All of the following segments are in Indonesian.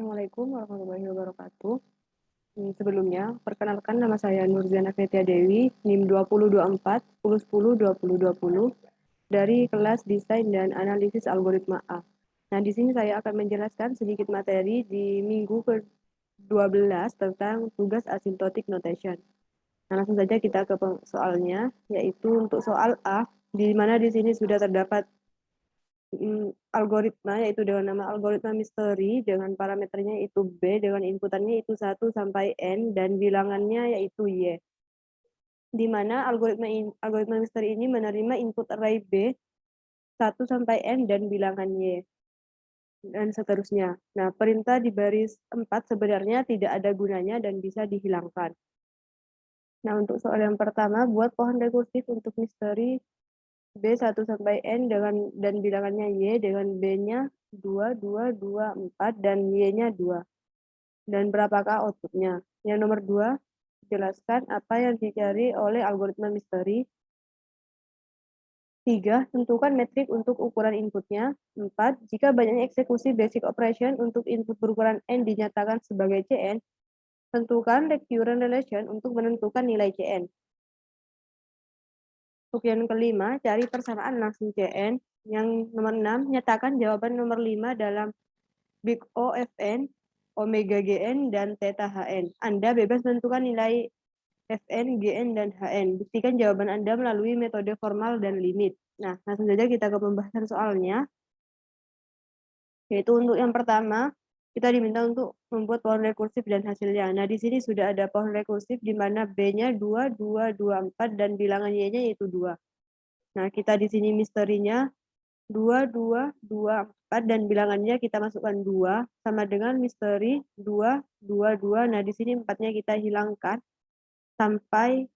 Assalamualaikum warahmatullahi wabarakatuh. Sebelumnya, perkenalkan nama saya Nurziana Fetia Dewi, NIM 2024 1010 2020 dari kelas Desain dan Analisis Algoritma A. Nah, di sini saya akan menjelaskan sedikit materi di minggu ke-12 tentang tugas asymptotic notation. Nah, langsung saja kita ke soalnya, yaitu untuk soal A, di mana di sini sudah terdapat algoritma, yaitu dengan nama algoritma misteri dengan parameternya itu B, dengan inputannya itu 1 sampai N, dan bilangannya yaitu Y. Di mana algoritma misteri ini menerima input array B 1 sampai N dan bilangan Y, dan seterusnya. Nah, perintah di baris 4 sebenarnya tidak ada gunanya dan bisa dihilangkan. Nah, untuk soal yang pertama, buat pohon rekursif untuk misteri B 1 sampai N dan bilangannya Y dengan B-nya 2, 2, 2, 4, dan Y-nya 2. Dan berapakah outputnya? Yang nomor 2, jelaskan apa yang dicari oleh algoritma misteri. 3, tentukan metrik untuk ukuran inputnya. 4, jika banyaknya eksekusi basic operation untuk input berukuran N dinyatakan sebagai Cn, tentukan recurrent relation untuk menentukan nilai Cn. Untuk yang kelima, cari persamaan langsung Cn. Yang nomor 6, nyatakan jawaban nomor 5 dalam Big O Fn, Omega Gn, dan Theta Hn. Anda bebas menentukan nilai Fn, Gn, dan Hn. Buktikan jawaban Anda melalui metode formal dan limit. Nah, langsung saja kita ke pembahasan soalnya. Yaitu untuk yang pertama, kita diminta untuk membuat pohon rekursif dan hasilnya. Nah, di sini sudah ada pohon rekursif di mana B-nya 2, 2, 2, 4, dan bilangan Y-nya yaitu 2. Nah, kita di sini misterinya 2, 2, 2, 4, dan bilangannya kita masukkan 2, sama dengan misteri 2, 2, 2. Nah, di sini 4-nya kita hilangkan sampai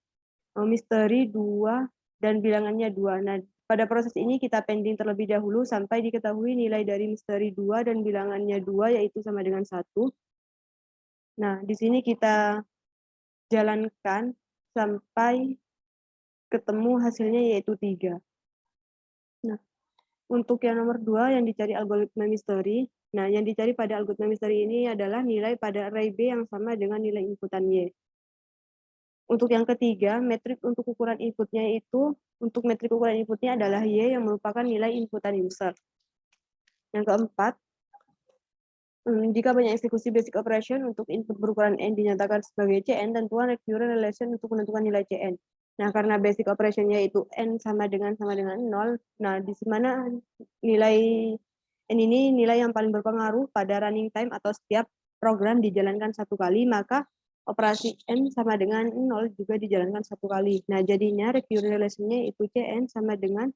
misteri 2 dan bilangannya 2. Nah, pada proses ini kita pending terlebih dahulu sampai diketahui nilai dari misteri 2 dan bilangannya 2 yaitu sama dengan 1. Nah, di sini kita jalankan sampai ketemu hasilnya yaitu 3. Nah, untuk yang nomor 2 yang dicari algoritma misteri. Nah, yang dicari pada algoritma misteri ini adalah nilai pada array B yang sama dengan nilai inputan Y. Untuk yang ketiga, metrik untuk ukuran inputnya adalah Y yang merupakan nilai inputan user. Yang keempat, jika banyak eksekusi basic operation untuk input berukuran N dinyatakan sebagai Cn, tentukan recurrent relation untuk menentukan nilai Cn. Nah, karena basic operationnya itu N sama dengan 0, nah di mana nilai N ini nilai yang paling berpengaruh pada running time atau setiap program dijalankan satu kali, maka operasi N sama dengan 0 juga dijalankan satu kali. Nah, jadinya recurrent relation-nya itu Cn sama dengan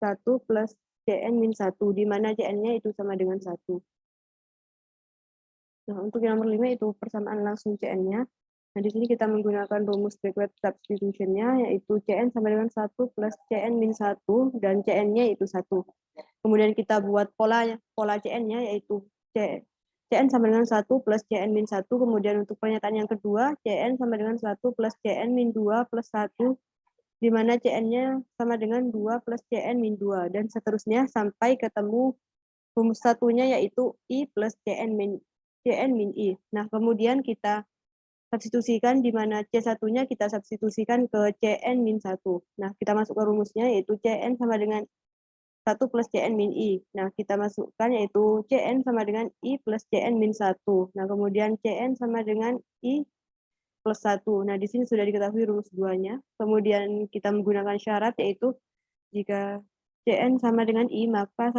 1 plus Cn min 1, di mana Cn-nya itu sama dengan 1. Nah, untuk yang nomor 5 itu persamaan langsung Cn-nya. Nah, di sini kita menggunakan rumus backward substitution-nya, yaitu Cn sama dengan 1 plus Cn min 1, dan Cn-nya itu 1. Kemudian kita buat pola Cn-nya, yaitu Cn sama dengan 1 plus Cn min 1. Kemudian untuk pernyataan yang kedua, Cn sama dengan 1 plus Cn min 2 plus 1, di mana Cn-nya sama dengan 2 plus Cn min 2, dan seterusnya sampai ketemu rumus satunya, yaitu I plus Cn min I. Nah, kemudian kita substitusikan, di mana C1-nya kita substitusikan ke Cn min 1. Nah, kita masukkan rumusnya, yaitu Cn sama dengan 1 plus Cn min I. Nah, kita masukkan yaitu Cn sama dengan I plus Cn min 1. Nah, kemudian Cn sama dengan I plus 1. Nah, di sini sudah diketahui rumus 2-nya. Kemudian kita menggunakan syarat, yaitu jika Cn sama dengan I, maka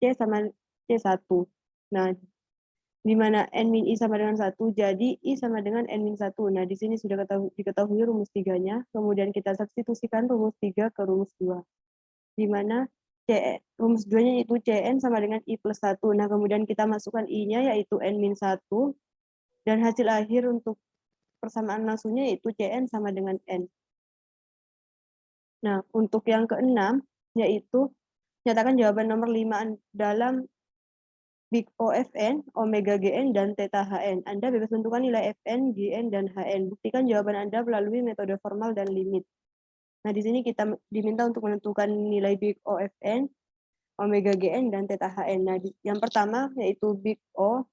C sama C1. Nah, di mana N min I sama dengan 1, jadi I sama dengan N min 1. Nah, di sini sudah diketahui rumus 3-nya. Kemudian kita substitusikan rumus 3 ke rumus 2. Di mana rumus 2-nya itu Cn sama dengan I plus 1. Nah, kemudian kita masukkan I-nya yaitu N min 1. Dan hasil akhir untuk persamaan langsungnya yaitu Cn sama dengan N. Nah, untuk yang keenam, yaitu nyatakan jawaban nomor 5 dalam Big O Fn, Omega Gn, dan Theta Hn. Anda bebas menentukan nilai Fn, Gn, dan Hn. Buktikan jawaban Anda melalui metode formal dan limit. Nah, di sini kita diminta untuk menentukan nilai Big O Fn, Omega Gn, dan Theta Hn. Nah, yang pertama yaitu Big O.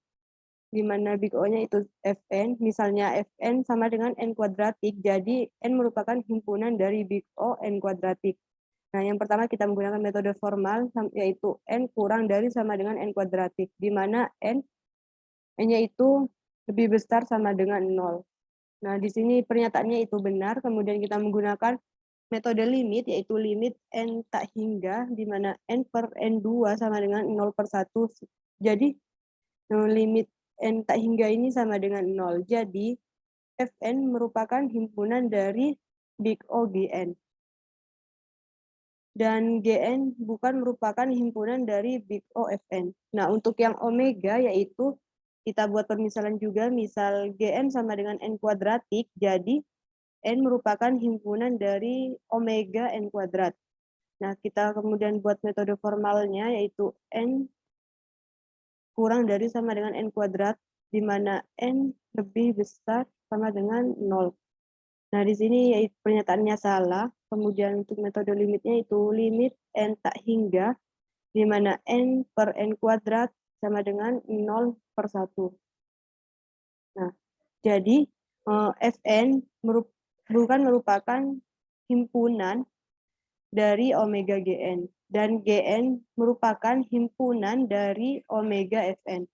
di mana big O-nya itu Fn, misalnya Fn sama dengan N kuadratik, jadi N merupakan himpunan dari big O N kuadratik. Nah, yang pertama kita menggunakan metode formal, yaitu N kurang dari sama dengan N kuadratik, di mana N-nya itu lebih besar sama dengan 0. Nah, di sini pernyataannya itu benar, kemudian kita menggunakan metode limit, yaitu limit N tak hingga, di mana N per N2 sama dengan 0/1. Jadi, limit N tak hingga ini sama dengan 0. Jadi, Fn merupakan himpunan dari big O Gn. Dan Gn bukan merupakan himpunan dari big O Fn. Nah, untuk yang omega yaitu kita buat permisalan juga, misal Gn sama dengan N kuadratik, jadi N merupakan himpunan dari omega N kuadrat. Nah, kita kemudian buat metode formalnya yaitu N kurang dari sama dengan N kuadrat, di mana N lebih besar sama dengan 0. Nah, di sini yaitu pernyataannya salah. Kemudian untuk metode limitnya itu limit N tak hingga, di mana N per N kuadrat sama dengan 0/1. Nah, jadi Fn bukan merupakan himpunan dari omega Gn, dan Gn merupakan himpunan dari omega Fn.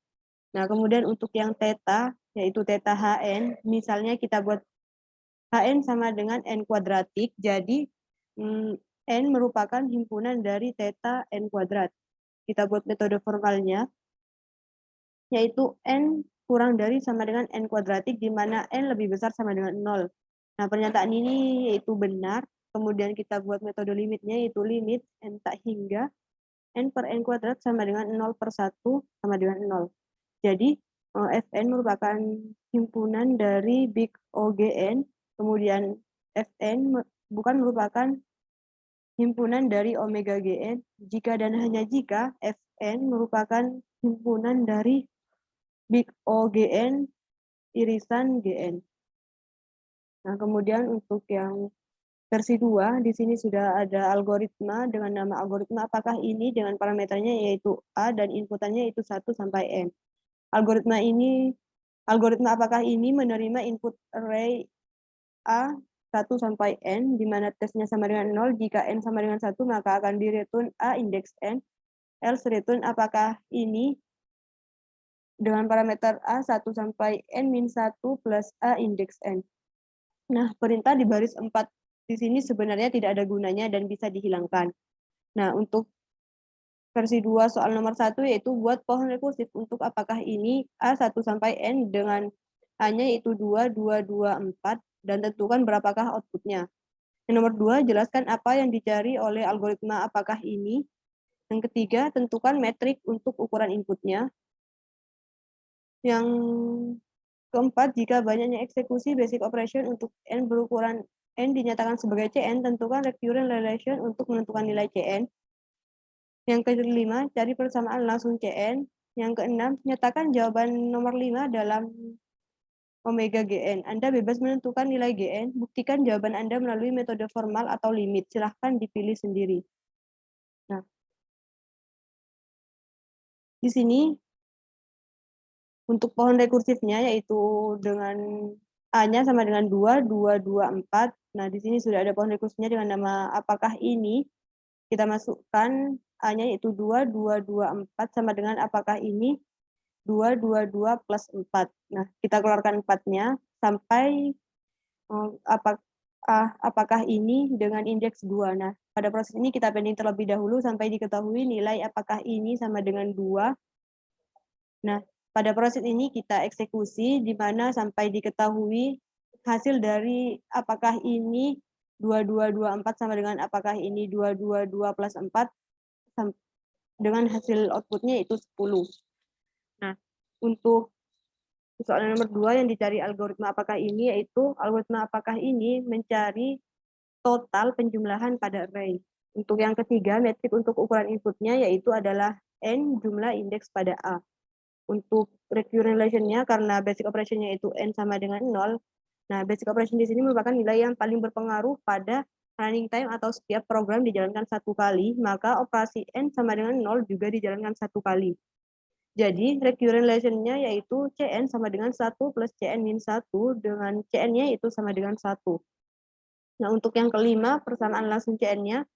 Nah, kemudian untuk yang theta, yaitu theta Hn, misalnya kita buat Hn sama dengan N kuadratik, jadi N merupakan himpunan dari theta N kuadrat. Kita buat metode formalnya, yaitu N kurang dari sama dengan N kuadratik, di mana N lebih besar sama dengan 0. Nah, pernyataan ini yaitu benar, kemudian kita buat metode limitnya, yaitu limit N tak hingga, N per N kuadrat sama dengan 0/1 sama dengan 0. Jadi, Fn merupakan himpunan dari big O Gn, kemudian Fn bukan merupakan himpunan dari omega Gn, jika dan hanya jika Fn merupakan himpunan dari big O Gn irisan Gn. Nah, kemudian untuk yang versi 2, di sini sudah ada algoritma dengan nama algoritma apakah ini dengan parameternya yaitu A dan inputannya itu 1 sampai N. Algoritma apakah ini menerima input array A 1 sampai N, di mana tesnya sama dengan 0. Jika N sama dengan 1, maka akan di-return A indeks N. Else return apakah ini dengan parameter A 1 sampai N-1 plus A indeks N. Nah, perintah di baris 4 di sini sebenarnya tidak ada gunanya dan bisa dihilangkan. Nah, untuk versi 2 soal nomor 1 yaitu buat pohon rekursif untuk apakah ini A 1 sampai N dengan A-nya yaitu 2, 2, 2, 4, dan tentukan berapakah outputnya. Yang nomor 2, jelaskan apa yang dicari oleh algoritma apakah ini. Yang ketiga, tentukan metrik untuk ukuran inputnya. Yang keempat, jika banyaknya eksekusi basic operation untuk N berukuran N dinyatakan sebagai Cn, tentukan recurrent relation untuk menentukan nilai Cn. Yang kelima, cari persamaan langsung Cn. Yang keenam, nyatakan jawaban nomor 5 dalam omega Gn. Anda bebas menentukan nilai Gn. Buktikan jawaban Anda melalui metode formal atau limit. Silahkan dipilih sendiri. Nah, di sini untuk pohon rekursifnya yaitu dengan A-nya sama dengan 2, 2, 2, 4. Nah, di sini sudah ada pohon rekursifnya dengan nama apakah ini. Kita masukkan A-nya yaitu 2, 2, 2, 4 sama dengan apakah ini 2, 2, 2 plus 4. Nah, kita keluarkan 4-nya sampai apakah ini dengan indeks 2. Nah, pada proses ini kita pending terlebih dahulu sampai diketahui nilai apakah ini sama dengan 2. Nah, pada proses ini kita eksekusi di mana sampai diketahui hasil dari apakah ini 2224 sama dengan apakah ini 222 plus 4 dengan hasil outputnya itu 10. Nah, untuk soal nomor 2 yang dicari algoritma apakah ini yaitu algoritma apakah ini mencari total penjumlahan pada array. Untuk yang ketiga, metrik untuk ukuran inputnya yaitu adalah N jumlah indeks pada A. Untuk recurrent relation-nya karena basic operation-nya itu N sama dengan 0. Nah, basic operation di sini merupakan nilai yang paling berpengaruh pada running time atau setiap program dijalankan 1 kali, maka operasi N sama dengan 0 juga dijalankan 1 kali. Jadi recurrent relation-nya yaitu Cn sama dengan 1 plus Cn min 1 dengan Cn-nya itu sama dengan 1. Nah, untuk yang kelima, persamaan langsung Cn-nya.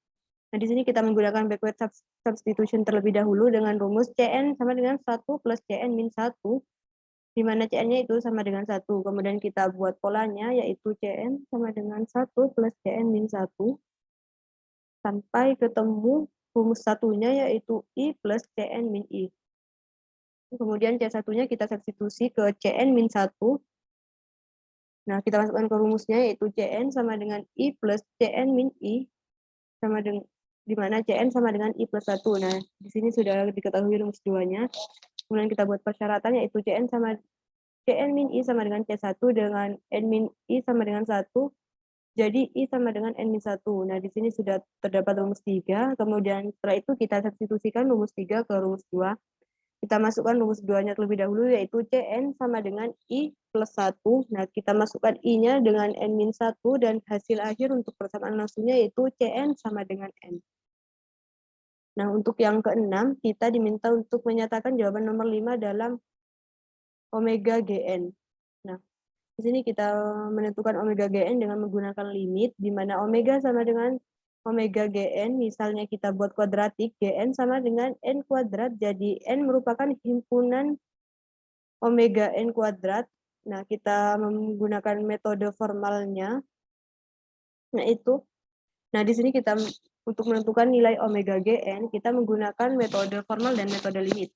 Nah, di sini kita menggunakan backward substitution terlebih dahulu dengan rumus Cn sama dengan 1 plus Cn min 1, di mana Cn-nya itu sama dengan 1. Kemudian kita buat polanya, yaitu Cn sama dengan 1 plus Cn min 1, sampai ketemu rumus satunya, yaitu I plus Cn min I. Kemudian C1-nya kita substitusi ke Cn min 1. Nah, kita masukkan ke rumusnya, yaitu Cn sama dengan I plus Cn min I, sama dengan di mana Cn sama dengan I plus 1. Nah, di sini sudah diketahui rumus 2-nya. Kemudian kita buat persyaratan, yaitu Cn min I sama dengan C1 dengan N min I sama dengan 1. Jadi I sama dengan N min 1. Nah, di sini sudah terdapat rumus 3. Kemudian setelah itu kita substitusikan rumus 3 ke rumus 2. Kita masukkan rumus 2-nya terlebih dahulu, yaitu Cn sama dengan I plus 1. Nah, kita masukkan I-nya dengan N min 1, dan hasil akhir untuk persamaan langsungnya yaitu Cn sama dengan N. Nah, untuk yang keenam, kita diminta untuk menyatakan jawaban nomor 5 dalam omega Gn. Nah, di sini kita menentukan omega Gn dengan menggunakan limit, di mana omega sama dengan omega Gn, misalnya kita buat kuadratik, Gn sama dengan N kuadrat, jadi N merupakan himpunan omega N kuadrat. Nah, kita menggunakan metode formalnya, nah di sini kita untuk menentukan nilai omega Gn, kita menggunakan metode formal dan metode limit.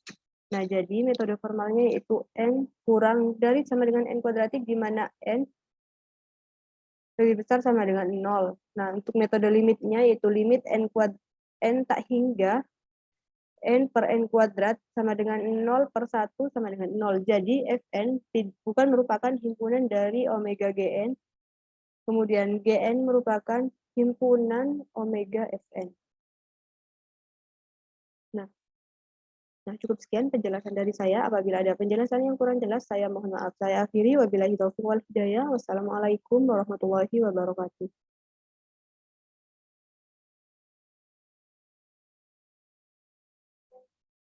Nah, jadi metode formalnya yaitu N kurang dari sama dengan N kuadratik, di mana N lebih besar sama dengan 0. Nah, untuk metode limitnya yaitu limit N tak hingga N per N kuadrat sama dengan 0 per 1 sama dengan 0. Jadi, Fn bukan merupakan himpunan dari omega Gn, kemudian Gn merupakan himpunan omega Fn. Nah, cukup sekian penjelasan dari saya. Apabila ada penjelasan yang kurang jelas, saya mohon maaf. Saya akhiri. Wabillahi taufiq wal hidayah. Wassalamualaikum warahmatullahi wabarakatuh.